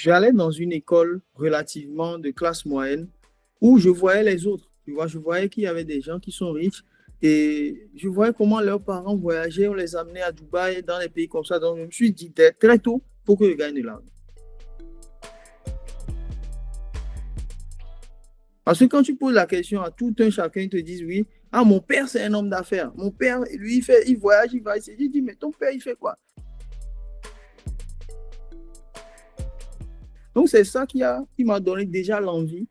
j'allais dans une école relativement de classe moyenne où je voyais les autres. Tu vois, je voyais qu'il y avait des gens qui sont riches et je voyais comment leurs parents voyageaient, on les amenait à Dubaï, dans des pays comme ça. Donc, je me suis dit très tôt, il faut que je gagne de l'argent. Parce que quand tu poses la question à tout un chacun, ils te disent oui, ah, mon père, c'est un homme d'affaires. Mon père, lui, il voyage, il va essayer. Je dis, mais ton père, il fait quoi? Donc, c'est ça qui m'a donné déjà l'envie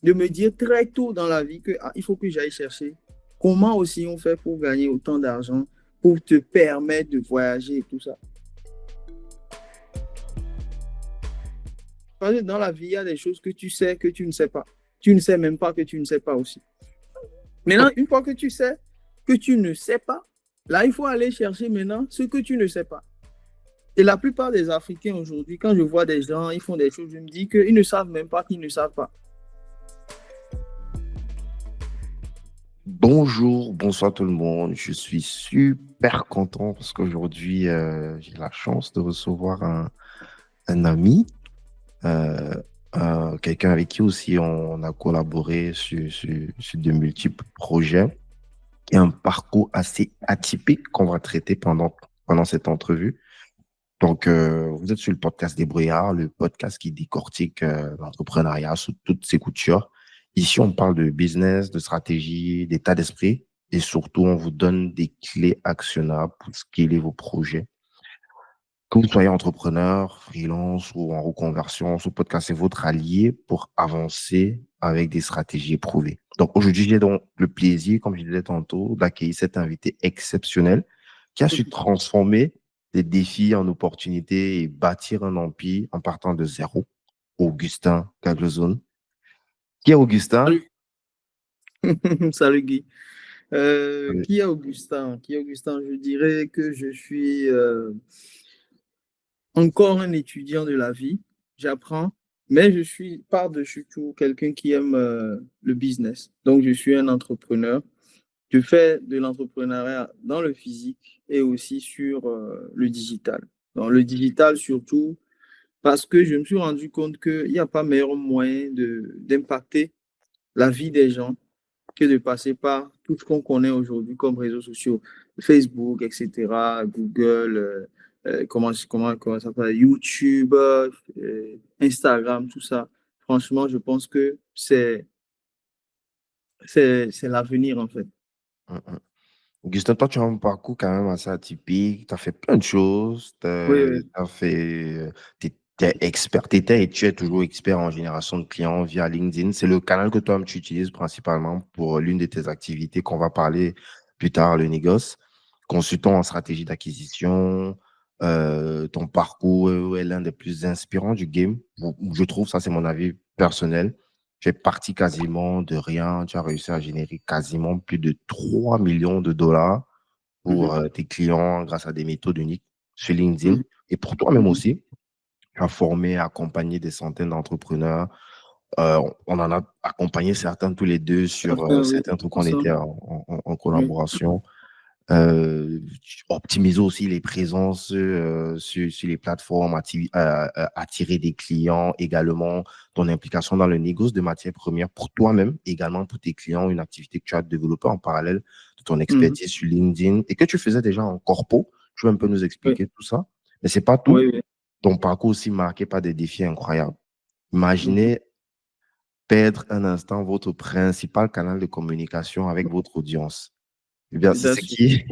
de me dire très tôt dans la vie que, il faut que j'aille chercher comment aussi on fait pour gagner autant d'argent, pour te permettre de voyager et tout ça. Parce que dans la vie, il y a des choses que tu sais que tu ne sais pas. Tu ne sais même pas que tu ne sais pas aussi. Maintenant, une fois que tu sais que tu ne sais pas, là, il faut aller chercher maintenant ce que tu ne sais pas. Et la plupart des Africains aujourd'hui, quand je vois des gens, ils font des choses, je me dis qu'ils ne savent même pas qu'ils ne savent pas. Bonjour, bonsoir tout le monde. Je suis super content parce qu'aujourd'hui, j'ai la chance de recevoir un ami, euh, quelqu'un avec qui aussi on a collaboré sur de multiples projets et un parcours assez atypique qu'on va traiter pendant cette entrevue. Donc, vous êtes sur le podcast Débrouillard, le podcast qui décortique l'entrepreneuriat sous toutes ses coutures. Ici, on parle de business, de stratégie, d'état d'esprit et surtout, on vous donne des clés actionnables pour scaler vos projets. Que vous soyez entrepreneur, freelance ou en reconversion, ce podcast est votre allié pour avancer avec des stratégies éprouvées. Donc, aujourd'hui, j'ai donc le plaisir, comme je disais tantôt, d'accueillir cet invité exceptionnel qui a su transformer des défis en opportunités et bâtir un empire en partant de zéro. Augustin Caglozone. Qui est Augustin? Salut. Salut Guy. Oui. Qui est Augustin? Qui est Augustin? Je dirais que je suis encore un étudiant de la vie. J'apprends, mais je suis par-dessus tout quelqu'un qui aime le business. Donc, je suis un entrepreneur. Je fais de l'entrepreneuriat dans le physique et aussi sur le digital. Dans le digital surtout parce que je me suis rendu compte qu'il n'y a pas meilleur moyen d'impacter la vie des gens que de passer par tout ce qu'on connaît aujourd'hui comme réseaux sociaux, Facebook, etc., Google, comment ça s'appelle, YouTube, Instagram, tout ça. Franchement, je pense que c'est l'avenir, en fait. Hum, hum. Augustin, toi, tu as un parcours quand même assez atypique. Tu as fait plein de choses. Tu Oui, oui. as fait, t'es expert, t'étais et tu es toujours expert en génération de clients via LinkedIn. C'est le canal que toi tu utilises principalement pour l'une de tes activités qu'on va parler plus tard, le négoce. Consultant en stratégie d'acquisition, ton parcours est l'un des plus inspirants du game. Je trouve, ça c'est mon avis personnel. Tu es parti quasiment de rien. Tu as réussi à générer quasiment plus de 3 millions de dollars pour Mhm, tes clients grâce à des méthodes uniques sur LinkedIn. mhm, Et pour toi-même mhm. aussi, tu as formé, accompagné des centaines d'entrepreneurs. On en a accompagné certains tous les deux sur Enfin, oui, certains trucs, on était ensemble. en Oui. collaboration. Optimiser aussi les présences sur les plateformes, attirer des clients également, ton implication dans le négoce de matières premières pour toi-même, également pour tes clients, une activité que tu as développée en parallèle de ton Mhm. expertise sur LinkedIn et que tu faisais déjà en corpo. Tu veux un peu nous Oui, expliquer tout ça? Mais c'est pas oui, tout. oui. Ton parcours aussi marqué par des défis incroyables. Mhm. Imaginez perdre un instant votre principal canal de communication avec votre audience. Eh bien, c'est Bien ce sûr. qui,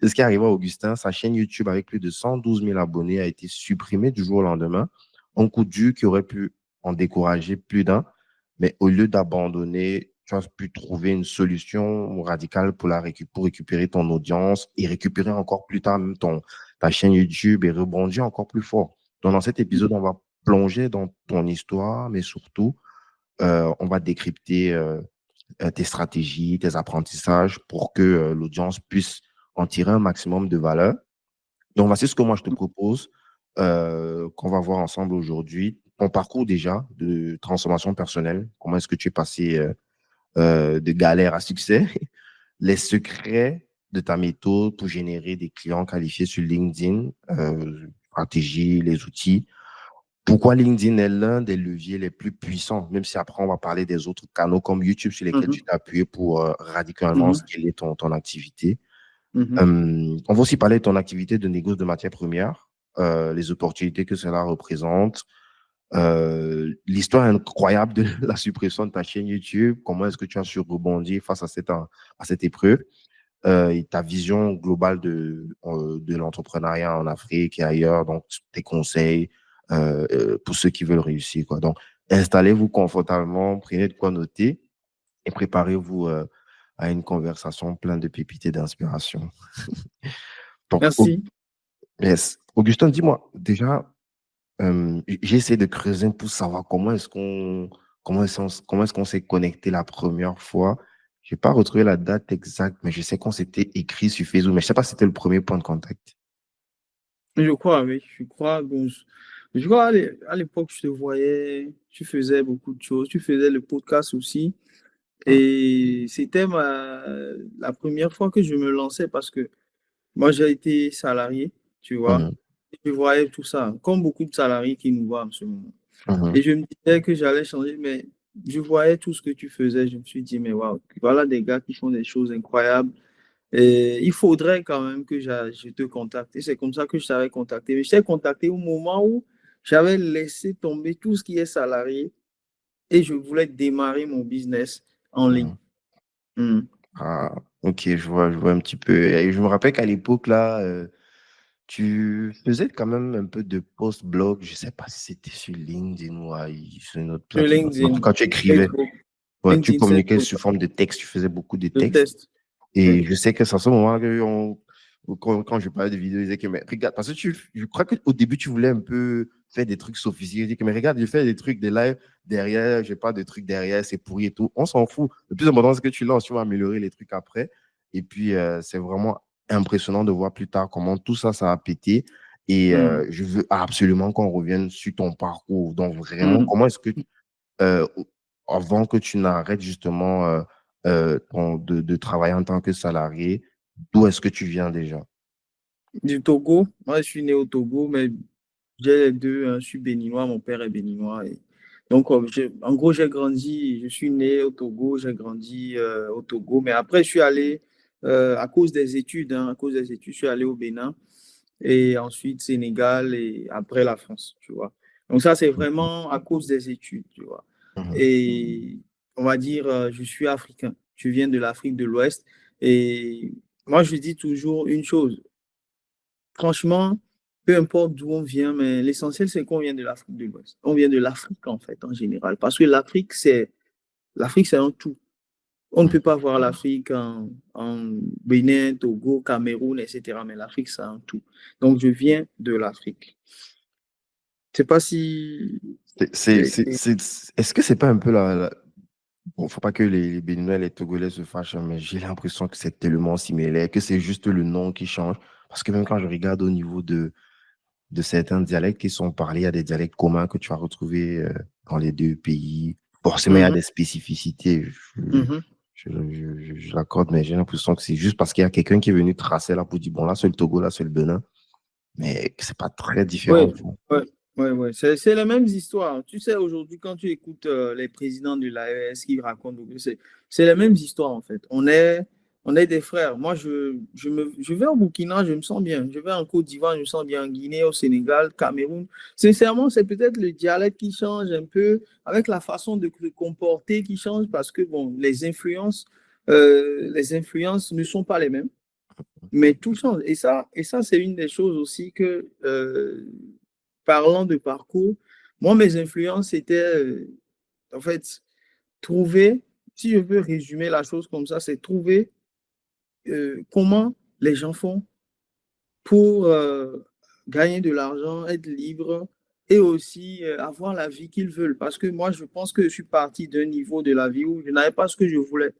c'est ce qui est arrivé à Augustin. Sa chaîne YouTube avec plus de 112 000 abonnés a été supprimée du jour au lendemain. Un coup dur qui aurait pu en décourager plus d'un. Mais au lieu d'abandonner, tu as pu trouver une solution radicale pour pour récupérer ton audience et récupérer encore plus tard même ta chaîne YouTube et rebondir encore plus fort. Donc, dans cet épisode, on va plonger dans ton histoire, mais surtout, on va décrypter tes stratégies, tes apprentissages pour que l'audience puisse en tirer un maximum de valeur. Donc, voici ce que moi je te propose, qu'on va voir ensemble aujourd'hui. Ton parcours déjà de transformation personnelle, comment est-ce que tu es passé de galère à succès, les secrets de ta méthode pour générer des clients qualifiés sur LinkedIn, stratégie, les outils. pourquoi LinkedIn est l'un des leviers les plus puissants, même si après on va parler des autres canaux comme YouTube sur lesquels Mhm, tu t'es appuyé pour radicalement mhm, scaler ton activité. mhm. On va aussi parler de ton activité de négoce de matières premières, les opportunités que cela représente, l'histoire incroyable de la suppression de ta chaîne YouTube, comment est-ce que tu as su rebondir face à cette épreuve, et ta vision globale de l'entrepreneuriat en Afrique et ailleurs, donc tes conseils pour ceux qui veulent réussir, quoi. Donc, installez-vous confortablement, prenez de quoi noter et préparez-vous à une conversation pleine de pépites et d'inspiration. Donc, Merci. yes. Augustin, dis-moi, déjà, j'ai essayé de creuser pour savoir comment est-ce qu'on s'est connecté la première fois. Je n'ai pas retrouvé la date exacte, mais je sais qu'on s'était écrit sur Facebook, mais je ne sais pas si c'était le premier point de contact. Je crois, oui, je crois. Bon, je crois à l'époque, je te voyais, tu faisais beaucoup de choses, tu faisais le podcast aussi. Mhm, Et c'était la première fois que je me lançais parce que moi, j'ai été salarié, tu vois. mhm, Je voyais tout ça, comme beaucoup de salariés qui nous voient en ce moment. mhm, Et je me disais que j'allais changer, mais je voyais tout ce que tu faisais. Je me suis dit, mais waouh, voilà des gars qui font des choses incroyables. Et il faudrait quand même que je te contacte. Et c'est comme ça que je t'avais contacté. Mais je t'ai contacté au moment où j'avais laissé tomber tout ce qui est salarié et je voulais démarrer mon business en ligne. mhm. Hmm. Ah, ok, je vois un petit peu. Et je me rappelle qu'à l'époque, là, tu faisais quand même un peu de post-blog. Je ne sais pas si c'était sur LinkedIn ou sur une autre Sur plateforme. En tout LinkedIn, cas, tu écrivais. Facebook, Ouais, tu LinkedIn, c'est communiquais sous forme de texte. Tu faisais beaucoup de le textes. test. Et Oui. je sais que c'est à ce moment que quand je parlais de vidéos, ils disaient que, mais regarde, parce que je crois qu'au début, tu voulais un peu faire des trucs sophistiqués. Je dis que, mais regarde, je fais des trucs, des lives derrière, j'ai pas de trucs derrière, c'est pourri et tout. On s'en fout. Le plus important, c'est que tu lances, tu vas améliorer les trucs après. Et puis, c'est vraiment impressionnant de voir plus tard comment tout ça, ça a pété. Et Hmm. je veux absolument qu'on revienne sur ton parcours. Donc, vraiment, Hmm. comment est-ce que euh, avant que tu n'arrêtes justement de travailler en tant que salarié, d'où est-ce que tu viens déjà? Du Togo. Moi, je suis né au Togo, mais j'ai les deux, hein. Je suis béninois, mon père est béninois. Donc, en gros, j'ai grandi, je suis né au Togo, j'ai grandi au Togo, mais après, je suis allé, à cause des études, hein, à cause des études, je suis allé au Bénin et ensuite Sénégal et après la France, tu vois. Donc, ça, c'est vraiment à cause des études, tu vois. Mhm, Et on va dire, je suis africain, je viens de l'Afrique de l'Ouest et moi, je dis toujours une chose. Franchement, peu importe d'où on vient, mais l'essentiel, c'est qu'on vient de l'Afrique de l'Ouest. On vient de l'Afrique, en fait, en général. Parce que l'Afrique, c'est un tout. On ne peut mhm. pas voir l'Afrique en Bénin, Togo, Cameroun, etc. Mais l'Afrique, c'est un tout. Donc, je viens de l'Afrique. Je sais pas si... Est-ce que c'est pas un peu Bon, faut pas que les Béninois et les Togolais se fâchent, hein, mais j'ai l'impression que c'est tellement similaire, que c'est juste le nom qui change. Parce que même quand je regarde au niveau de certains dialectes qui sont parlés, il y a des dialectes communs que tu vas retrouver dans les deux pays. Forcément, il y a Mhm, des spécificités. mhm. Je l'accorde, mais j'ai l'impression que c'est juste parce qu'il y a quelqu'un qui est venu tracer là pour dire, bon, là, c'est le Togo, là, c'est le Bénin, mais que c'est pas très différent. Oui, ouais, ouais, ouais. C'est les mêmes histoires. Tu sais, aujourd'hui, quand tu écoutes les présidents de l'AES qui racontent, c'est les mêmes histoires, en fait. On est des frères. Moi, je vais au Burkina, je me sens bien. Je vais en Côte d'Ivoire, je me sens bien. En Guinée, au Sénégal, Cameroun. Sincèrement, c'est peut-être le dialecte qui change un peu, avec la façon de se comporter qui change, parce que, bon, les influences ne sont pas les mêmes. Mais tout change. Et ça c'est une des choses aussi que, parlant de parcours, moi, mes influences, c'était, en fait, trouver, si je veux résumer la chose comme ça, c'est trouver comment les gens font pour gagner de l'argent, être libre et aussi avoir la vie qu'ils veulent. Parce que moi, je pense que je suis parti d'un niveau de la vie où je n'avais pas ce que je voulais.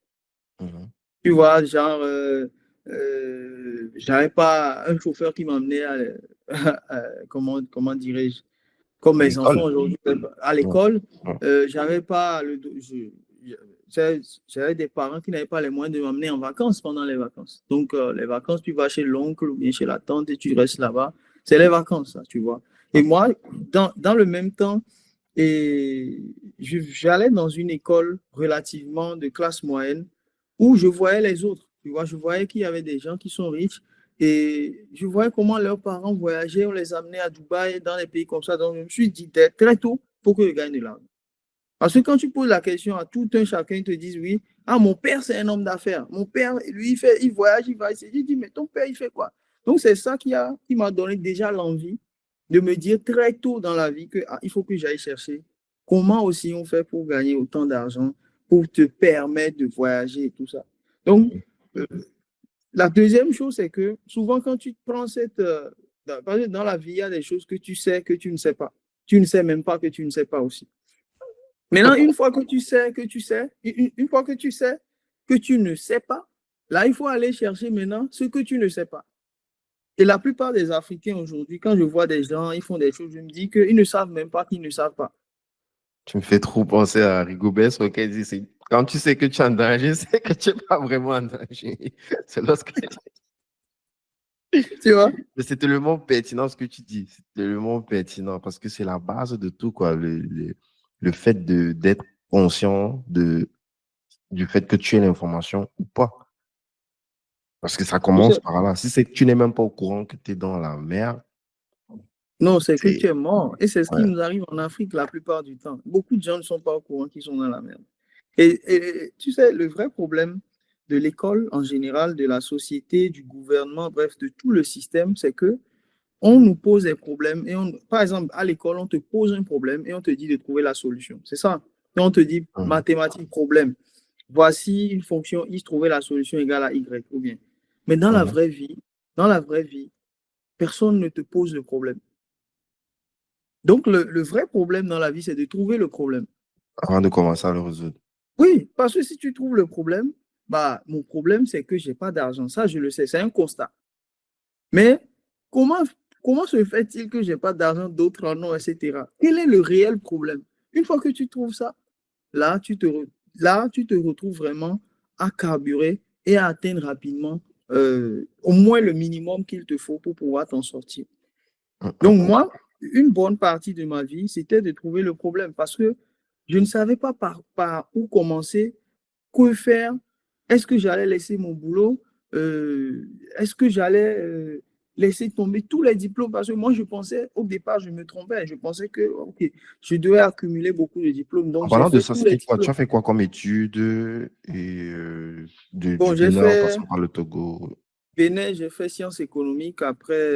Mhm. Tu vois, genre, j'avais pas un chauffeur qui m'emmenait comment dirais-je, comme À mes enfants l'école? aujourd'hui à Ouais, l'école, ouais. j'avais pas j'avais des parents qui n'avaient pas les moyens de m'emmener en vacances pendant les vacances. Donc, les vacances, tu vas chez l'oncle ou bien chez la tante et tu restes là-bas. C'est les vacances, ça, tu vois. Et moi, dans le même temps, j'allais dans une école relativement de classe moyenne où je voyais les autres. Tu vois, je voyais qu'il y avait des gens qui sont riches et je voyais comment leurs parents voyageaient, on les amenait à Dubaï, dans les pays comme ça. Donc, je me suis dit très tôt, pour que je gagne de l'argent. Parce que quand tu poses la question à tout un chacun, ils te disent oui, ah, mon père, c'est un homme d'affaires. Mon père, lui, il voyage, il va essayer. Je dis, mais ton père, il fait quoi? Donc, c'est ça qui m'a donné déjà l'envie de me dire très tôt dans la vie que, il faut que j'aille chercher comment aussi on fait pour gagner autant d'argent, pour te permettre de voyager et tout ça. Donc, la deuxième chose, c'est que souvent, quand tu prends dans la vie, il y a des choses que tu sais que tu ne sais pas. Tu ne sais même pas que tu ne sais pas aussi. Maintenant, une fois que tu sais, une fois que tu sais que tu ne sais pas, là, il faut aller chercher maintenant ce que tu ne sais pas. Et la plupart des Africains aujourd'hui, quand je vois des gens, ils font des choses, je me dis qu'ils ne savent même pas qu'ils ne savent pas. Tu me fais trop penser à Rigobert, sur lequel il dit, quand tu sais que tu es en danger, c'est que tu n'es pas vraiment en danger. C'est lorsque... Tu vois? Mais c'est tellement pertinent ce que tu dis. C'est tellement pertinent parce que c'est la base de tout, quoi. Le fait d'être conscient du fait que tu aies l'information ou pas. Parce que ça commence par là. Si c'est que tu n'es même pas au courant que tu es dans la mer, non, c'est que c'est... tu es mort. Et c'est ce qui Ouais. nous arrive en Afrique la plupart du temps. Beaucoup de gens ne sont pas au courant qu'ils sont dans la merde. Et tu sais, le vrai problème de l'école en général, de la société, du gouvernement, bref, de tout le système, c'est que on nous pose des problèmes et par exemple, à l'école, on te pose un problème et on te dit de trouver la solution. C'est ça. Et on te dit mathématiques, problème. Voici une fonction X, trouver la solution égale à Y ou bien. Mais dans la vraie vie, personne ne te pose le problème. Donc, le vrai problème dans la vie, c'est de trouver le problème. Avant de commencer à le résoudre. Oui, parce que si tu trouves le problème, bah, mon problème, c'est que je n'ai pas d'argent. Ça, je le sais, c'est un constat. Mais comment, comment se fait-il que je n'ai pas d'argent, d'autres en ont, etc. Quel est le réel problème? Une fois que tu trouves ça, là, tu te retrouves vraiment à carburer et à atteindre rapidement au moins le minimum qu'il te faut pour pouvoir t'en sortir. Donc moi, une bonne partie de ma vie, c'était de trouver le problème parce que je ne savais pas par où commencer, que faire. Est-ce que j'allais laisser mon boulot? Est-ce que j'allais laisser tomber tous les diplômes? Parce que moi, je pensais, au départ, je me trompais. Je pensais que, OK, je devais accumuler beaucoup de diplômes. En Donc, j'ai parlant de fait ça, tous les c'était quoi? Tu diplômes. as fait quoi comme études du Bon, j'ai Bénin en fait passant par le Togo? Bénin, j'ai fait sciences économiques. Après,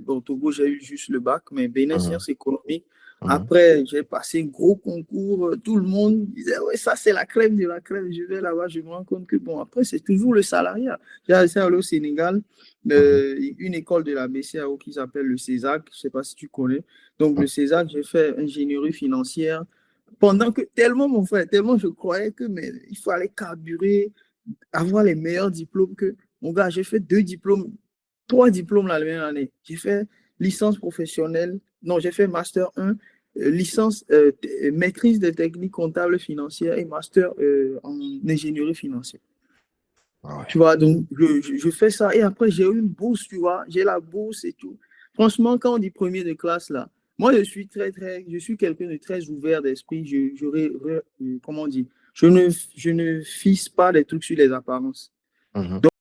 au Togo, j'ai eu juste le bac, mais Bénin, Mhm, sciences économiques. mhm. Après, j'ai passé un gros concours. Tout le monde disait, ouais, ça, c'est la crème de la crème. Je vais là-bas, je me rends compte que, bon, après, c'est toujours le salariat. J'ai essayé d'aller au Sénégal, Mhm, une école de la BCAO qui s'appelle le CESAC. Je ne sais pas si tu connais. Donc, mhm. le CESAC, j'ai fait ingénierie financière. Pendant que, tellement, mon frère, tellement je croyais que, mais il faut aller carburer, avoir les meilleurs diplômes que mon gars, j'ai fait 2 diplômes, 3 diplômes la même année. J'ai fait licence professionnelle, non, j'ai fait master 1, licence maîtrise des techniques comptables financières et master en ingénierie financière. Ah ouais. Tu vois, donc je fais ça et après j'ai eu une bourse, tu vois, j'ai la bourse et tout. Franchement, quand on dit premier de classe là, moi je suis quelqu'un de très ouvert d'esprit. Comment on dit, je ne fisse pas des trucs sur les apparences. Mhm.